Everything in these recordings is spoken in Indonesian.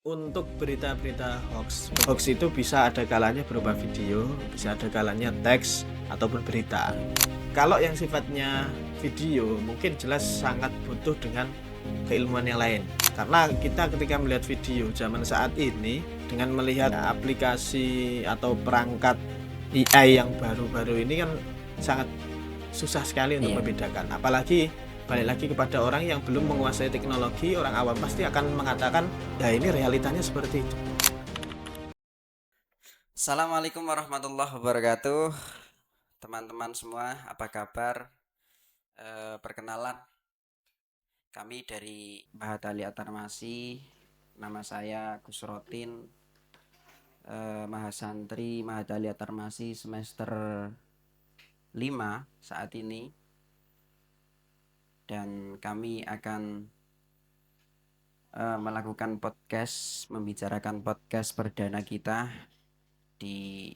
Untuk berita-berita hoax itu bisa ada kalanya berupa video, bisa ada kalanya teks ataupun berita. Kalau yang sifatnya video mungkin jelas sangat butuh dengan keilmuan yang lain. Karena kita ketika melihat video zaman saat ini dengan melihat aplikasi atau perangkat AI yang baru-baru ini kan sangat susah sekali untuk Iya. membedakan. Apalagi balik lagi kepada orang yang belum menguasai teknologi, orang awam pasti akan mengatakan, ya ini realitanya seperti itu. Assalamualaikum warahmatullahi wabarakatuh. Teman-teman semua, apa kabar? Perkenalan, kami dari Mahatali Atarmasi. Nama saya Gus Rotin, Mahasantri Mahatali Atarmasi semester 5 saat ini. Dan kami akan melakukan podcast, membicarakan podcast perdana kita di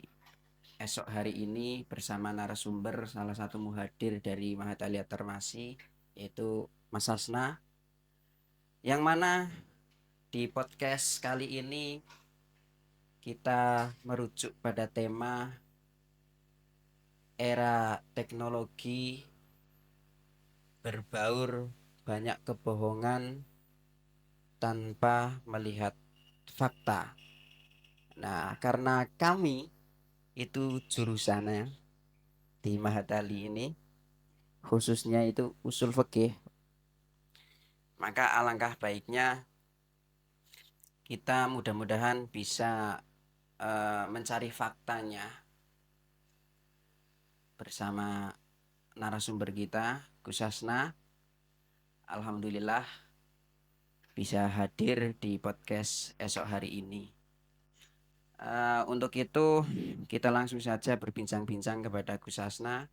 esok hari ini bersama narasumber salah satu muhadir dari Mahatali Atarmasi, yaitu Mas Hasna, yang mana di podcast kali ini kita merujuk pada tema era teknologi berbaur banyak kebohongan tanpa melihat fakta. Nah, karena kami itu jurusannya di Mahatali ini khususnya itu usul fikih, maka alangkah baiknya kita mudah-mudahan bisa mencari faktanya bersama narasumber kita, Gus Hasna. Alhamdulillah bisa hadir di podcast esok hari ini. Untuk itu kita langsung saja berbincang-bincang kepada Gus Hasna.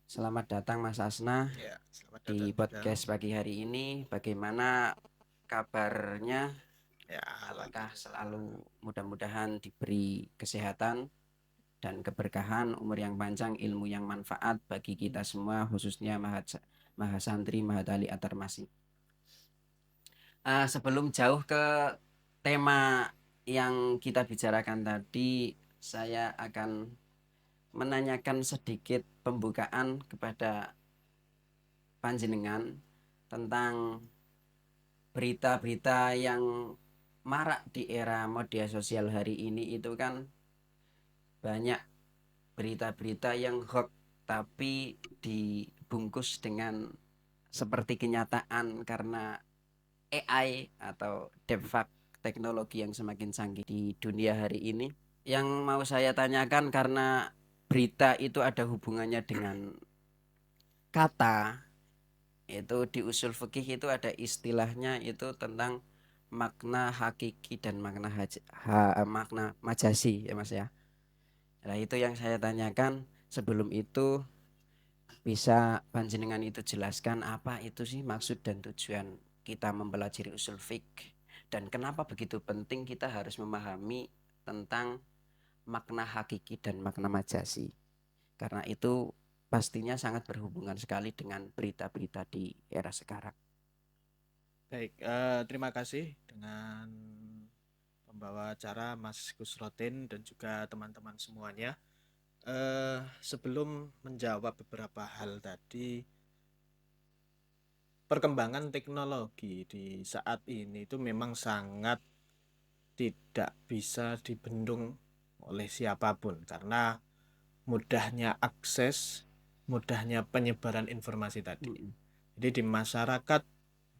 Selamat datang Mas Hasna Ya, selamat datang di juga. podcast pagi hari ini. Bagaimana kabarnya? Ya, Apakah alhamdulillah. selalu mudah-mudahan diberi kesehatan dan keberkahan, umur yang panjang, ilmu yang manfaat bagi kita semua, khususnya Mahasantri Mahatali Atarmasi. Sebelum jauh ke tema yang kita bicarakan tadi, saya akan menanyakan sedikit pembukaan kepada panjenengan tentang berita-berita yang marak di era media sosial hari ini. Itu kan banyak berita-berita yang hoax tapi dibungkus dengan seperti kenyataan karena AI atau deepfake, teknologi yang semakin canggih di dunia hari ini. Yang mau saya tanyakan, karena berita itu ada hubungannya dengan kata, itu di usul fikih itu ada istilahnya itu tentang makna hakiki dan makna majasi ya Mas ya. Nah, itu yang saya tanyakan. Sebelum itu bisa panjenengan itu jelaskan apa itu sih maksud dan tujuan kita mempelajari usul fikih, dan kenapa begitu penting kita harus memahami tentang makna hakiki dan makna majasi. Karena itu pastinya sangat berhubungan sekali dengan berita-berita di era sekarang. Baik, terima kasih dengan pembawa acara Mas Gus Rotin dan juga teman-teman semuanya. Sebelum menjawab beberapa hal tadi, perkembangan teknologi di saat ini itu memang sangat tidak bisa dibendung oleh siapapun karena mudahnya akses, mudahnya penyebaran informasi tadi. Jadi di masyarakat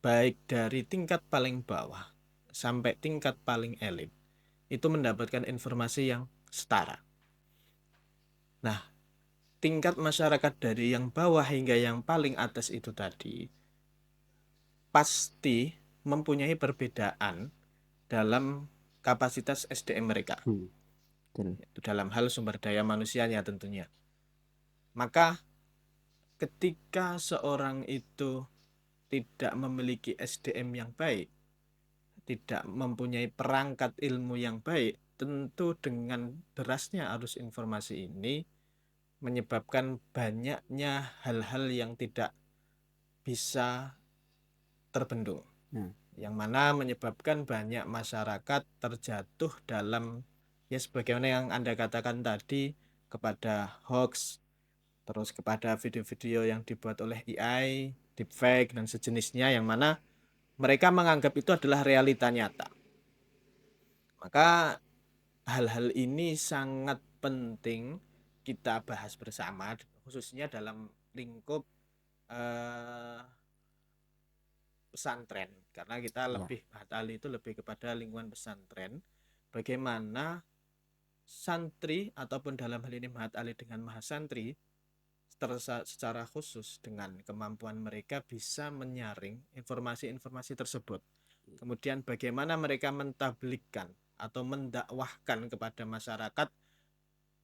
baik dari tingkat paling bawah sampai tingkat paling elit itu mendapatkan informasi yang setara. Nah, tingkat masyarakat dari yang bawah hingga yang paling atas itu tadi pasti mempunyai perbedaan dalam kapasitas SDM mereka, Betul. yaitu dalam hal sumber daya manusianya tentunya. Maka ketika seorang itu tidak memiliki SDM yang baik, tidak mempunyai perangkat ilmu yang baik, tentu dengan derasnya arus informasi ini menyebabkan banyaknya hal-hal yang tidak bisa terbendung. Nah, yang mana menyebabkan banyak masyarakat terjatuh dalam ya sebagaimana yang Anda katakan tadi, kepada hoax, terus kepada video-video yang dibuat oleh AI, deepfake dan sejenisnya, yang mana mereka menganggap itu adalah realita nyata. Maka hal-hal ini sangat penting kita bahas bersama, khususnya dalam lingkup eh, pesantren, karena kita Ya, lebih Mahat Ali itu lebih kepada lingkungan pesantren. Bagaimana santri ataupun dalam hal ini Mahat Ali dengan mahasantri secara khusus dengan kemampuan mereka bisa menyaring informasi-informasi tersebut. Kemudian bagaimana mereka mentablikkan atau mendakwahkan kepada masyarakat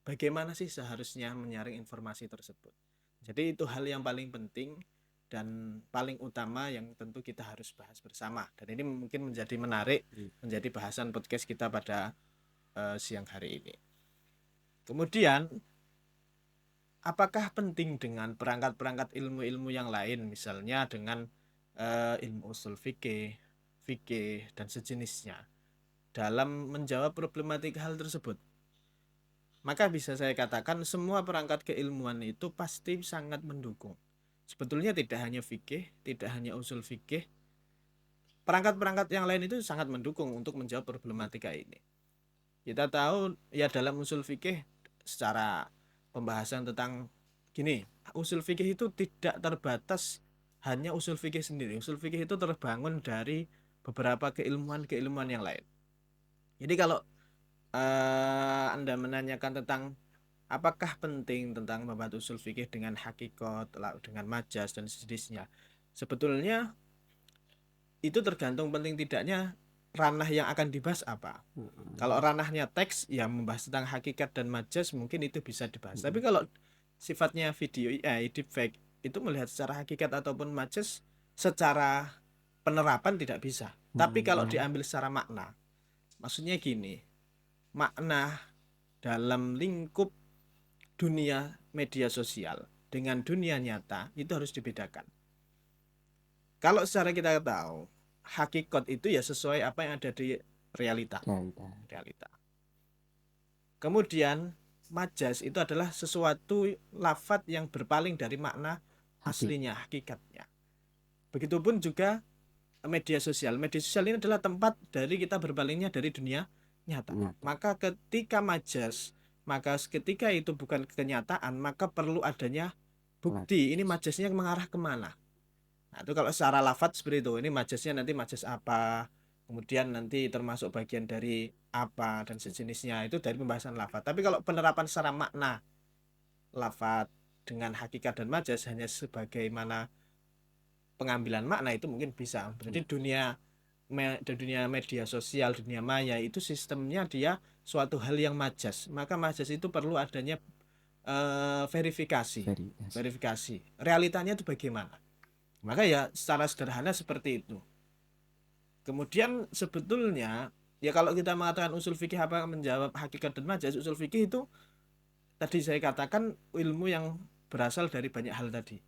bagaimana sih seharusnya menyaring informasi tersebut. Jadi itu hal yang paling penting dan paling utama yang tentu kita harus bahas bersama. Dan ini mungkin menjadi menarik menjadi bahasan podcast kita pada siang hari ini. Kemudian, apakah penting dengan perangkat-perangkat ilmu-ilmu yang lain, misalnya dengan ilmu usul fikih, dan sejenisnya dalam menjawab problematika hal tersebut? Maka bisa saya katakan semua perangkat keilmuan itu pasti sangat mendukung. Sebetulnya tidak hanya fikih, tidak hanya usul fikih, perangkat-perangkat yang lain itu sangat mendukung untuk menjawab problematika ini. Kita tahu ya dalam usul fikih secara pembahasan tentang gini, usul fikih itu tidak terbatas hanya usul fikih sendiri. Usul fikih itu terbangun dari beberapa keilmuan-keilmuan yang lain. Jadi kalau Anda menanyakan tentang apakah penting tentang membahas usul fikih dengan hakikat, dengan majas dan sejenisnya, sebetulnya itu tergantung penting tidaknya ranah yang akan dibahas apa. Kalau ranahnya teks, ya membahas tentang hakikat dan majas mungkin itu bisa dibahas. Tapi kalau sifatnya video AI, deepfake, itu melihat secara hakikat ataupun majas secara penerapan tidak bisa. Tapi kalau diambil secara makna, maksudnya gini, makna dalam lingkup dunia media sosial dengan dunia nyata itu harus dibedakan. Kalau secara kita tahu, hakikat itu ya sesuai apa yang ada di realita. Realita. Kemudian majas itu adalah sesuatu lafadz yang berpaling dari makna aslinya, hakikatnya. Begitupun juga media sosial. Media sosial ini adalah tempat dari kita berpalingnya dari dunia nyata. Maka ketika majas, maka ketika itu bukan kenyataan, maka perlu adanya bukti. Ini majasnya mengarah kemana? Nah, itu kalau secara lafadz seperti itu. Ini majasnya nanti majas apa? Kemudian nanti termasuk bagian dari apa dan sejenisnya, itu dari pembahasan lafadz. Tapi kalau penerapan secara makna lafadz dengan hakikat dan majas hanya sebagaimana pengambilan makna, itu mungkin bisa. Berarti dunia media sosial, dunia maya itu sistemnya dia suatu hal yang majas. Maka majas itu perlu adanya verifikasi. Realitanya itu bagaimana? Maka ya secara sederhana seperti itu. Kemudian sebetulnya ya kalau kita mengatakan usul fikih apa menjawab hakikat dan majas, usul fikih itu tadi saya katakan ilmu yang berasal dari banyak hal tadi.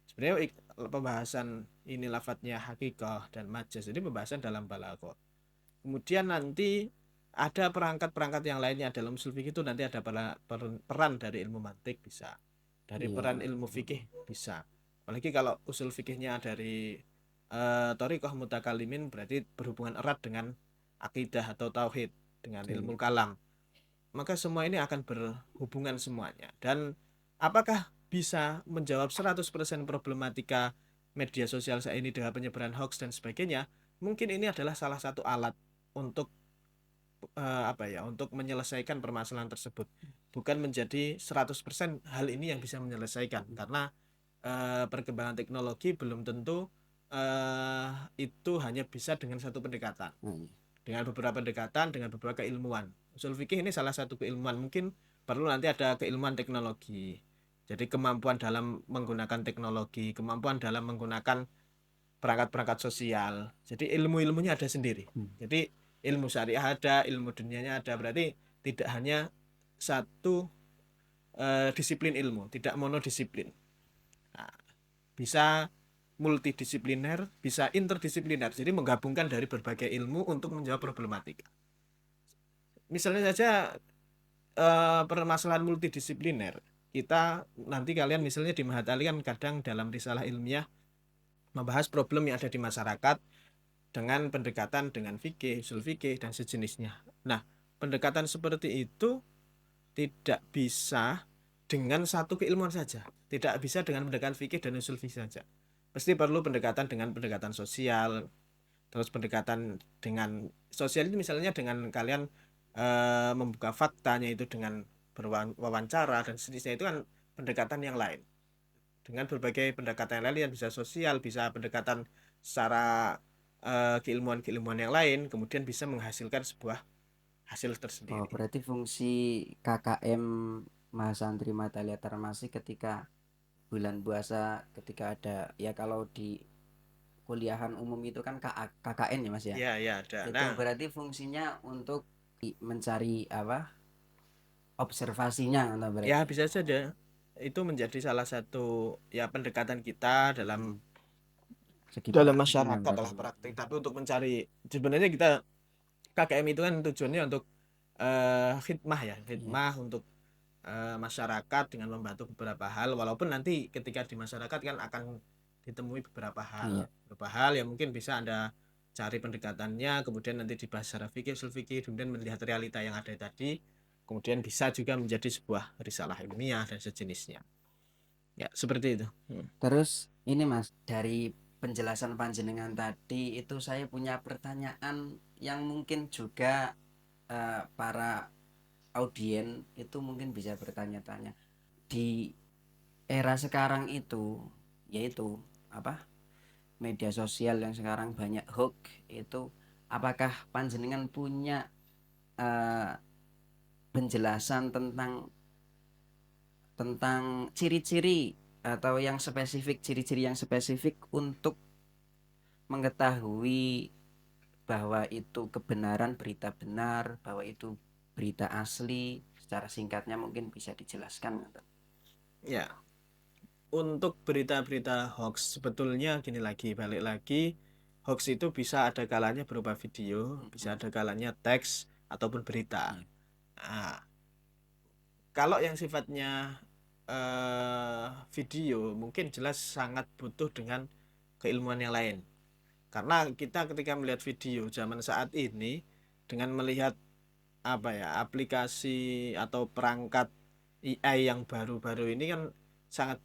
Sebenarnya pembahasan ini lafadznya hakikah dan majas ini pembahasan dalam balaghah. Kemudian nanti ada perangkat-perangkat yang lainnya dalam usul fikih itu, nanti ada peran dari ilmu mantik bisa, dari peran ilmu fikih bisa. Apalagi kalau usul fikihnya dari thariqah mutakalimin, berarti berhubungan erat dengan akidah atau tauhid, dengan ilmu kalam. Maka semua ini akan berhubungan semuanya. Dan apakah bisa menjawab 100% problematika media sosial saat ini dengan penyebaran hoax dan sebagainya? Mungkin ini adalah salah satu alat untuk untuk menyelesaikan permasalahan tersebut. Bukan menjadi 100% hal ini yang bisa menyelesaikan, karena perkembangan teknologi belum tentu itu hanya bisa dengan satu pendekatan. Dengan beberapa pendekatan, dengan beberapa keilmuan. Usul fikih ini salah satu keilmuan, mungkin perlu nanti ada keilmuan teknologi. Jadi kemampuan dalam menggunakan teknologi, kemampuan dalam menggunakan perangkat-perangkat sosial. Jadi ilmu-ilmunya ada sendiri. Jadi ilmu syariah ada, ilmu dunianya ada. Berarti tidak hanya satu disiplin ilmu, tidak monodisiplin. Nah, bisa multidisipliner, bisa interdisipliner. Jadi menggabungkan dari berbagai ilmu untuk menjawab problematika. Misalnya saja permasalahan multidisipliner. Kita nanti kalian misalnya di Mahatali kan kadang dalam risalah ilmiah membahas problem yang ada di masyarakat dengan pendekatan dengan fikih, usul fikih dan sejenisnya. Nah, pendekatan seperti itu tidak bisa dengan satu keilmuan saja. Tidak bisa dengan pendekatan fikih dan usul fikih saja. Pasti perlu pendekatan dengan pendekatan sosial, terus pendekatan dengan sosial itu misalnya dengan kalian membuka faktanya itu dengan berwawancara dan sejenisnya itu kan pendekatan yang lain. Dengan berbagai pendekatan yang lain bisa sosial, bisa pendekatan secara keilmuan-keilmuan yang lain, kemudian bisa menghasilkan sebuah hasil Oh, tersendiri. berarti fungsi KKM Mahasantri Matalia Termasih ketika bulan puasa, ketika ada ya, kalau di kuliahan umum itu kan KKN ya Mas ya. Ya, ya ada. Itu Nah, berarti fungsinya untuk mencari apa? Observasinya atau ya berarti. bisa saja itu menjadi salah satu ya pendekatan kita dalam Hmm, segi dalam praktiknya masyarakat berarti. lah praktik. Tapi untuk mencari sebenarnya kita KKM itu kan tujuannya untuk khidmah ya, Iya, khidmah untuk masyarakat dengan membantu beberapa hal. Walaupun nanti ketika di masyarakat kan akan ditemui iya. beberapa hal yang mungkin bisa Anda cari pendekatannya, kemudian nanti dibahas secara fikih, usul fikih, kemudian melihat realita yang ada tadi, kemudian bisa juga menjadi sebuah risalah ilmiah dan sejenisnya. Ya, seperti itu. Terus ini Mas, dari penjelasan panjenengan tadi itu saya punya pertanyaan yang mungkin juga para audien itu mungkin bisa bertanya-tanya. Di era sekarang itu, yaitu apa? Media sosial yang sekarang banyak hoax itu, apakah panjenengan punya eh, penjelasan tentang ciri-ciri atau yang spesifik, ciri-ciri yang spesifik untuk mengetahui bahwa itu kebenaran, berita benar, bahwa itu berita asli? Secara singkatnya mungkin bisa dijelaskan. Ya, untuk berita-berita hoax sebetulnya gini lagi, balik lagi, hoax itu bisa ada kalanya berupa video, bisa ada kalanya teks ataupun berita. Iya, Nah, kalau yang sifatnya video mungkin jelas sangat butuh dengan keilmuan yang lain. Karena kita ketika melihat video zaman saat ini dengan melihat apa ya aplikasi atau perangkat AI yang baru-baru ini kan sangat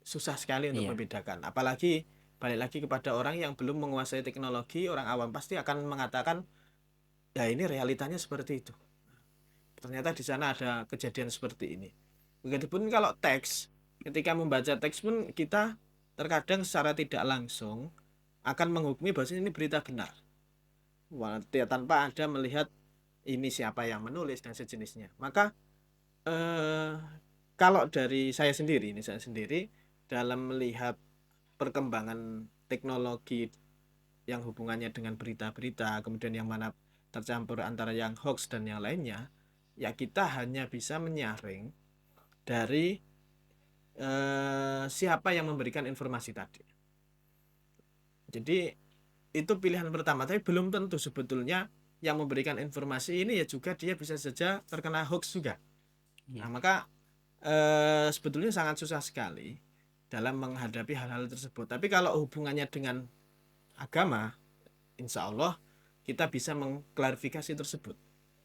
susah sekali untuk iya, membedakan. Apalagi balik lagi kepada orang yang belum menguasai teknologi, orang awam pasti akan mengatakan, ya ini realitanya seperti itu. Ternyata di sana ada kejadian seperti ini. Begitupun kalau teks, ketika membaca teks pun kita terkadang secara tidak langsung akan menghukumi bahwa ini berita benar. Tanpa ada melihat ini siapa yang menulis dan sejenisnya. Maka eh, kalau dari saya sendiri dalam melihat perkembangan teknologi yang hubungannya dengan berita-berita, kemudian yang mana tercampur antara yang hoax dan yang lainnya, ya kita hanya bisa menyaring dari siapa yang memberikan informasi tadi. Jadi itu pilihan pertama, tapi belum tentu sebetulnya yang memberikan informasi ini ya juga dia bisa saja terkena hoax juga. iya, Nah, maka sebetulnya sangat susah sekali dalam menghadapi hal-hal tersebut. Tapi kalau hubungannya dengan agama, insya Allah kita bisa mengklarifikasi tersebut.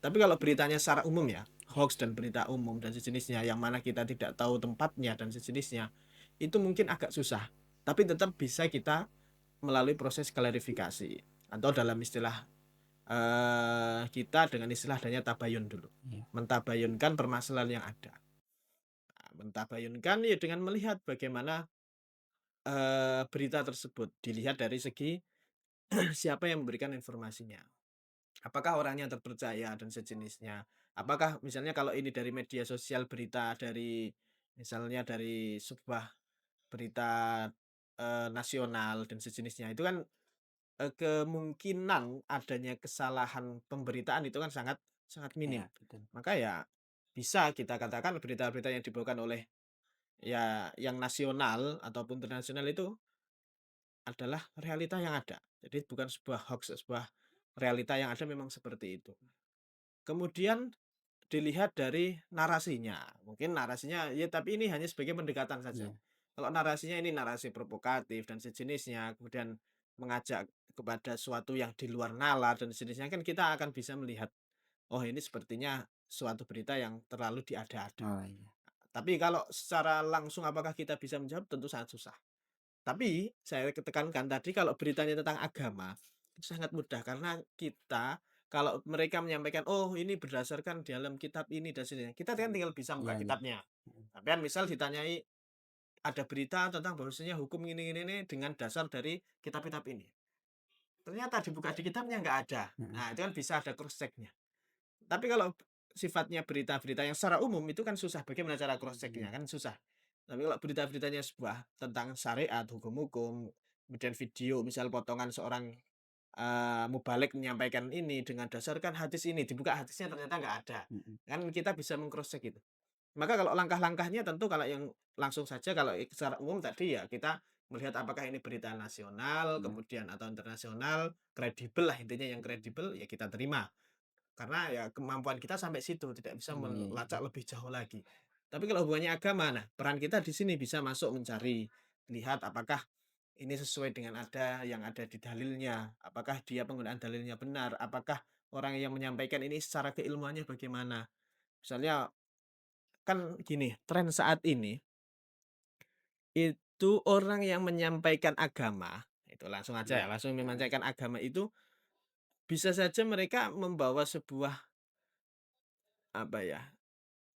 Tapi kalau beritanya secara umum ya, hoax dan berita umum dan sejenisnya, yang mana kita tidak tahu tempatnya dan sejenisnya, itu mungkin agak susah. Tapi tetap bisa kita melalui proses klarifikasi. Atau dalam istilah kita dengan istilah adanya tabayun dulu. iya. Mentabayunkan permasalahan yang ada. Nah, mentabayunkan ya dengan melihat bagaimana berita tersebut. Dilihat dari segi siapa yang memberikan informasinya. Apakah orangnya terpercaya dan sejenisnya. Apakah misalnya kalau ini dari media sosial berita dari misalnya dari sebuah berita nasional dan sejenisnya itu kan kemungkinan adanya kesalahan pemberitaan itu kan sangat sangat minim. Iya, betul. Maka ya bisa kita katakan berita-berita yang dibawakan oleh ya yang nasional ataupun internasional itu adalah realita yang ada. Jadi bukan sebuah hoax, sebuah realita yang ada memang seperti itu. Kemudian dilihat dari narasinya. Mungkin narasinya ya tapi ini hanya sebagai pendekatan saja. Iya, Kalau narasinya ini narasi provokatif dan sejenisnya, kemudian mengajak kepada suatu yang di luar nalar dan sejenisnya, kan kita akan bisa melihat, oh ini sepertinya suatu berita yang terlalu diada-ada. oh iya, Tapi kalau secara langsung apakah kita bisa menjawab? Tentu sangat susah. Tapi saya tekankan tadi kalau beritanya tentang agama, itu sangat mudah karena kita kalau mereka menyampaikan, "Oh ini berdasarkan dalam kitab ini dan seterusnya," kita kan tinggal bisa iya buka iya, kitabnya. mhm, Tapi kan misal ditanyai, ada berita tentang bahwasanya hukum ini dengan dasar dari kitab-kitab ini. Ternyata dibuka di kitabnya nggak ada. heeh, Nah itu kan bisa ada cross check-nya. Tapi kalau sifatnya berita-berita yang secara umum itu kan susah, bagaimana cara cross check-nya, iya, kan susah. Tapi kalau berita-beritanya sebuah tentang syariat, hukum-hukum, kemudian video misal potongan seorang, mubalik menyampaikan ini dengan dasarkan hadis ini, dibuka hadisnya ternyata nggak ada. mhm, Kan kita bisa meng-cross check itu. Maka kalau langkah-langkahnya tentu kalau yang langsung saja kalau secara umum tadi ya kita melihat apakah ini berita nasional, iya, kemudian atau internasional, kredibel lah intinya yang mhm, kredibel ya kita terima. Karena ya kemampuan kita sampai situ, tidak bisa iya iya iya, melacak lebih jauh lagi. Tapi kalau hubungannya agama, nah peran kita di sini bisa masuk mencari, lihat apakah ini sesuai dengan yang ada di dalilnya, apakah dia penggunaan dalilnya benar, apakah orang yang menyampaikan ini secara keilmuannya bagaimana. Misalnya kan gini, tren saat ini, itu orang yang menyampaikan agama, itu langsung aja ya, iya, langsung heeh, menyampaikan agama itu bisa saja mereka membawa sebuah, apa ya,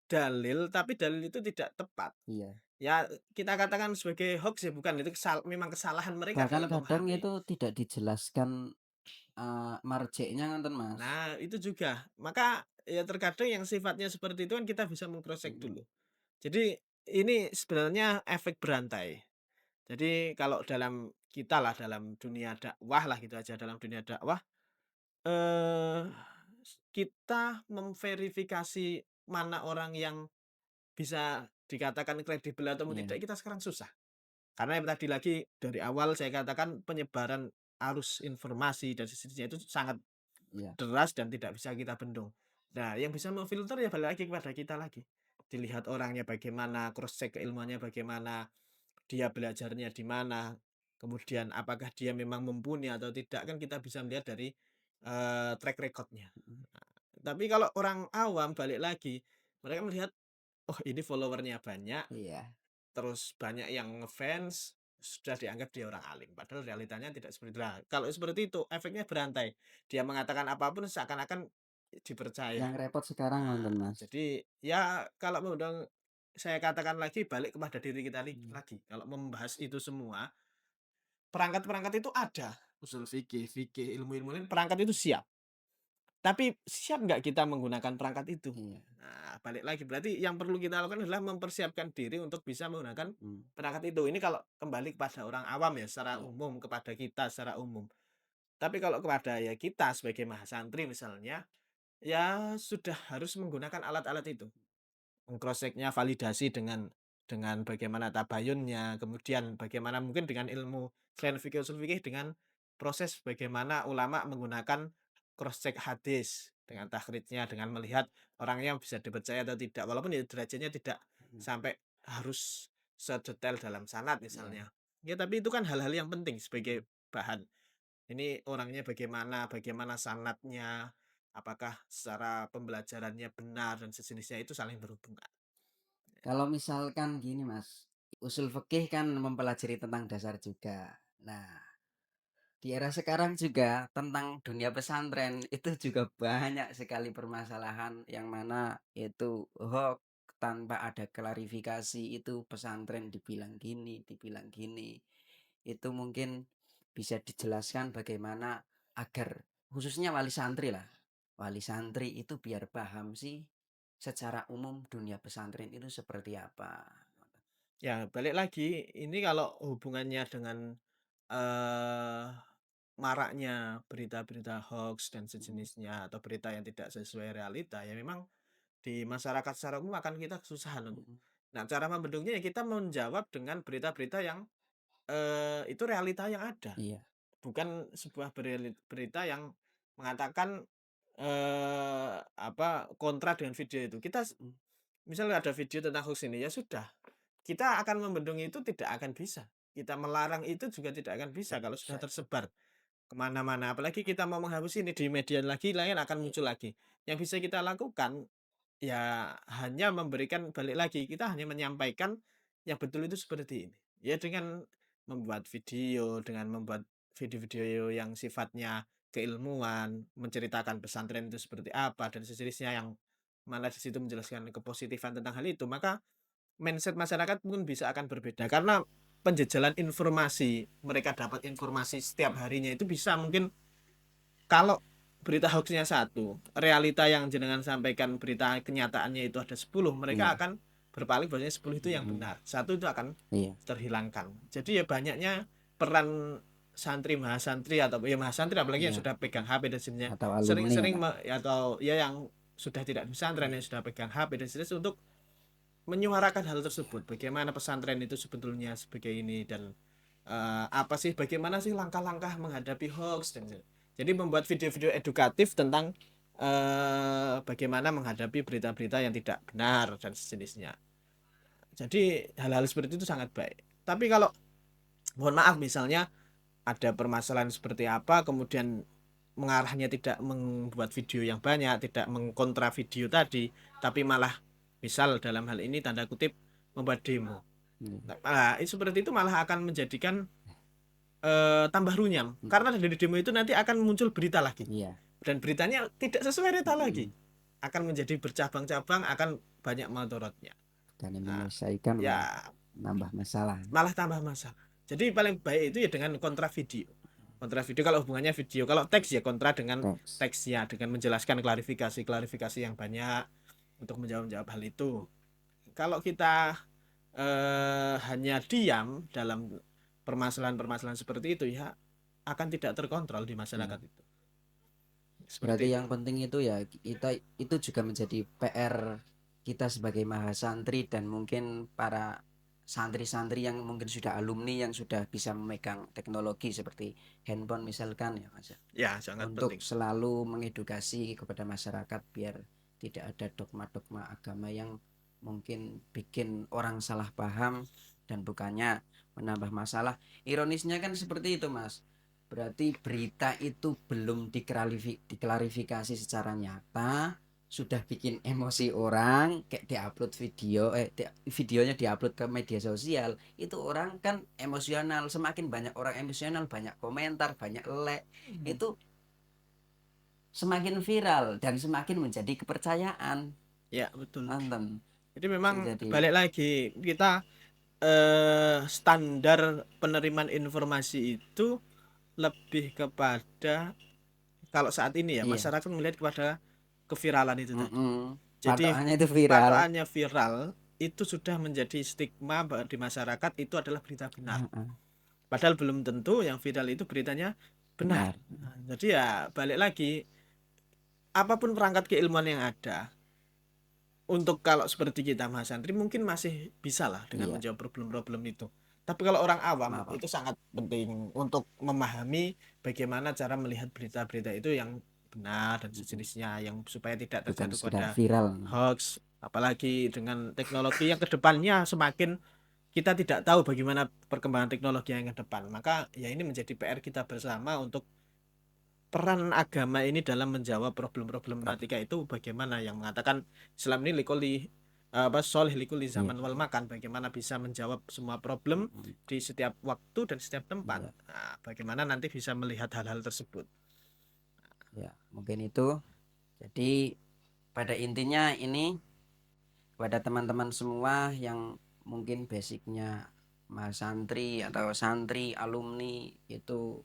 dalil, tapi dalil itu tidak tepat. iya. Ya, kita katakan sebagai hoax ya bukan, itu memang kesalahan mereka Bahkan dalam kadang memahami. itu tidak dijelaskan, marjeknya ngoten Mas, Nah, itu juga. Maka ya terkadang yang sifatnya seperti itu kan kita bisa meng-cross check mhm, dulu. Jadi ini sebenarnya efek berantai. Jadi kalau dalam kita lah, dalam dunia dakwah lah gitu aja, dalam dunia dakwah, eee, kita memverifikasi mana orang yang bisa dikatakan kredibel atau iya tidak, kita sekarang susah. Karena yang tadi lagi, dari awal saya katakan penyebaran arus informasi dan seterusnya itu sangat iya, deras dan tidak bisa kita bendung. Nah, yang bisa memfilter ya balik lagi kepada kita lagi. Dilihat orangnya bagaimana, cross check keilmuannya bagaimana, dia belajarnya di mana, kemudian apakah dia memang mumpuni atau tidak, kan kita bisa melihat dari, track record-nya. mhm, Tapi kalau orang awam balik lagi, mereka melihat, "Oh ini follower-nya banyak, iya. terus banyak yang ngefans, sudah dianggap dia orang alim, padahal realitanya tidak seperti itu. Nah, kalau seperti itu efeknya berantai. Dia mengatakan apapun seakan-akan dipercaya. Yang repot sekarang Nah, wonten Mas, jadi ya kalau mengundang saya katakan lagi balik kepada diri kita iya, lagi. Kalau membahas itu semua, perangkat-perangkat itu ada. Usul fikih, ilmu-ilmu lain, perangkat itu siap. Tapi siap nggak kita menggunakan perangkat itu? iya, Nah, balik lagi, berarti yang perlu kita lakukan adalah mempersiapkan diri untuk bisa menggunakan mmm, perangkat itu. Ini kalau kembali kepada orang awam ya, secara iya, umum, kepada kita secara umum. Tapi kalau kepada ya kita sebagai mahasantri misalnya, ya sudah harus menggunakan alat-alat itu. Meng-cross check-nya, validasi dengan bagaimana tabayunnya, kemudian bagaimana mungkin dengan ilmu selain fikih usul fikih dengan proses bagaimana ulama menggunakan cross check hadis, dengan takhrijnya, dengan melihat orangnya bisa dipercaya atau tidak, walaupun ya derajatnya tidak mhm, sampai harus sedetail dalam sanad iya, misalnya. Ya tapi itu kan hal-hal yang penting mhm. sebagai bahan. Ini orangnya bagaimana, bagaimana sanadnya, apakah secara pembelajarannya benar dan sejenisnya itu saling berhubungan. Kalau misalkan gini Mas, usul fikih kan mempelajari tentang dasar juga. Nah, di era sekarang juga tentang dunia pesantren itu juga banyak sekali permasalahan yang mana itu hoax tanpa ada klarifikasi itu pesantren dibilang gini, dibilang gini. Itu mungkin bisa dijelaskan bagaimana agar khususnya wali santri lah. Wali santri itu biar paham sih secara umum dunia pesantren itu seperti apa. Ya, balik lagi, ini kalau hubungannya dengan, eee, maraknya berita-berita hoaks dan Mhm, sejenisnya atau berita yang tidak sesuai realita, ya memang di masyarakat secara umum akan kita kesusahan untuk mhm, nah, cara membendungnya ya kita menjawab dengan berita-berita yang itu realita yang ada, Iya. bukan sebuah berita yang mengatakan, kontra dengan video itu. Kita Mhm. misalnya ada video tentang hoax ini, ya sudah, kita akan membendung itu tidak akan bisa. Kita melarang itu juga tidak akan bisa Tidak kalau sudah bisa. tersebar kemana mana. Apalagi kita mau menghapus ini di media lagi, lain akan muncul lagi. Yang bisa kita lakukan, ya hanya memberikan balik lagi, kita hanya menyampaikan yang betul itu seperti ini. Ya dengan membuat video, dengan membuat video-video yang sifatnya keilmuan, menceritakan pesantren itu seperti apa dan sejenisnya yang mana di situ menjelaskan kepositifan tentang hal itu, maka mindset masyarakat pun bisa akan berbeda. Karena penjejalan informasi, mereka dapat informasi setiap harinya itu bisa mungkin kalau berita hoax-nya satu, realita yang jenengan sampaikan berita kenyataannya itu ada 10, mereka Iya. akan berpaling bahwasanya 10 itu yang Mhm. benar. Satu itu akan Iya. terhilangkan. Jadi ya banyaknya peran santri, mahasantri atau ya mahasantri apalagi yang Iya. sudah pegang HP dan sejenisnya Atau alumni ya, sering-sering Mas. atau ya yang sudah tidak di pesantren yang sudah pegang HP dan sejenisnya untuk menyuarakan hal Iya. tersebut. Bagaimana pesantren itu sebetulnya sebagai ini dan apa sih bagaimana sih langkah-langkah menghadapi hoax dan jadi membuat video-video edukatif tentang bagaimana menghadapi berita-berita yang tidak benar dan sejenisnya. Jadi hal-hal seperti itu sangat baik. Tapi kalau mohon maaf misalnya ada permasalahan seperti apa kemudian mengarahnya tidak membuat video yang banyak, tidak mengkontra video tadi, tapi malah misal dalam hal ini tanda kutip membuat demo. Iya. Nah, seperti itu malah akan menjadikan tambah runyam. Mhm. Karena dari demo itu nanti akan muncul berita lagi. Iya. Dan beritanya tidak sesuai data lagi. Mhm. Akan menjadi bercabang-cabang, akan banyak madorotnya. Bukannya Nah, menyelesaikan malah ya nambah masalah. malah tambah masalah. Jadi paling baik itu ya dengan kontra video. Kontra video kalau hubungannya video, kalau teks ya kontra dengan Teks. teksnya, dengan menjelaskan klarifikasi-klarifikasi yang banyak untuk menjawab-jawab hal itu. Kalau kita hanya diam dalam permasalahan-permasalahan seperti itu ya akan tidak terkontrol di masyarakat Iya. itu. Seperti Berarti itu. yang penting itu ya kita itu juga menjadi PR kita sebagai mahasantri dan mungkin para santri-santri yang mungkin sudah alumni yang sudah bisa memegang teknologi seperti handphone misalkan ya Mas ya. Ya, sangat Untuk penting. selalu mengedukasi kepada masyarakat biar tidak ada dogma-dogma agama yang mungkin bikin orang salah paham dan bukannya menambah masalah. Ironisnya kan seperti itu Mas. Berarti berita itu belum diklarifikasi secara nyata, sudah bikin emosi orang, kayak diupload video, videonya diupload ke media sosial, itu orang kan emosional, semakin banyak orang emosional, banyak komentar, banyak like, itu semakin viral dan semakin menjadi kepercayaan. Ya, betul. Nonton Jadi memang menjadi balik lagi kita standar penerimaan informasi itu lebih kepada kalau saat ini ya iya, masyarakat melihat kepada keviralan itu tadi. Jadi patokannya itu viral. patokannya viral itu sudah menjadi stigma di masyarakat itu adalah berita benar. Heeh, Padahal belum tentu yang viral itu beritanya benar. benar. Nah, jadi ya balik lagi apapun perangkat keilmuan yang ada untuk kalau seperti kita Mas Andri mungkin masih bisa lah dengan Iya, menjawab problem-problem itu. Tapi kalau orang awam maaf. itu sangat penting untuk memahami bagaimana cara melihat berita-berita itu yang benar dan sejenisnya yang supaya tidak Bukan terjatuh sekedar pada viral. hoax. Apalagi dengan teknologi yang kedepannya semakin kita tidak tahu bagaimana perkembangan teknologi yang ke depan. Maka ya ini menjadi PR kita bersama untuk peran agama ini dalam menjawab problematika itu bagaimana yang mengatakan Islam ini solih likuli Iya, zaman wal makan bagaimana bisa menjawab semua problem mm, di setiap waktu dan setiap tempat. iya, Nah, bagaimana nanti bisa melihat hal-hal tersebut. ya. Mungkin itu. Jadi pada intinya ini kepada teman-teman semua yang mungkin basicnya santri atau santri alumni itu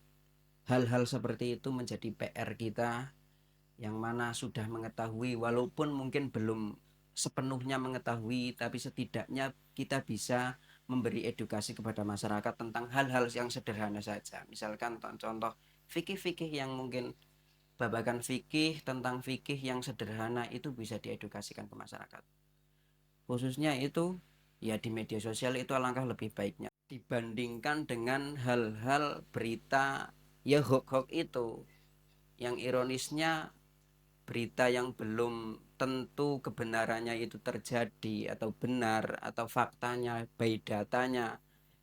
hal-hal seperti itu menjadi PR kita yang mana sudah mengetahui walaupun mungkin belum sepenuhnya mengetahui tapi setidaknya kita bisa memberi edukasi kepada masyarakat tentang hal-hal yang sederhana saja misalkan contoh fikih-fikih yang mungkin babakan fikih tentang fikih yang sederhana itu bisa diedukasikan ke masyarakat khususnya itu ya di media sosial itu alangkah lebih baiknya dibandingkan dengan hal-hal berita ya hoax-hoax itu. Yang ironisnya berita yang belum tentu kebenarannya itu terjadi atau benar atau faktanya, by datanya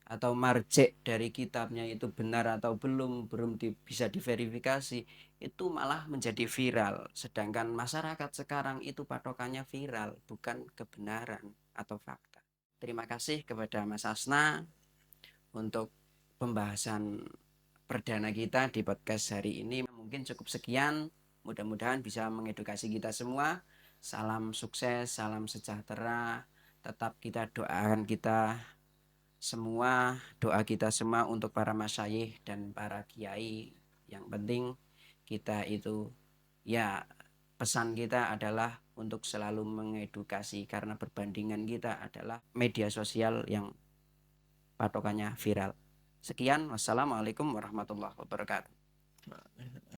atau marjek dari kitabnya itu benar atau belum bisa diverifikasi, itu malah menjadi viral. Sedangkan masyarakat sekarang itu patokannya viral, bukan kebenaran atau fakta. Terima kasih kepada Mas Asna untuk pembahasan perdana kita di podcast hari ini. Mungkin cukup sekian. Mudah-mudahan bisa mengedukasi kita semua. Salam sukses, salam sejahtera. Tetap kita doakan kita semua, doa kita semua untuk para masyayikh dan para kiai. Yang penting kita itu, ya, pesan kita adalah untuk selalu mengedukasi, karena perbandingan kita adalah media sosial yang patokannya viral. Sekian, wassalamualaikum warahmatullahi wabarakatuh.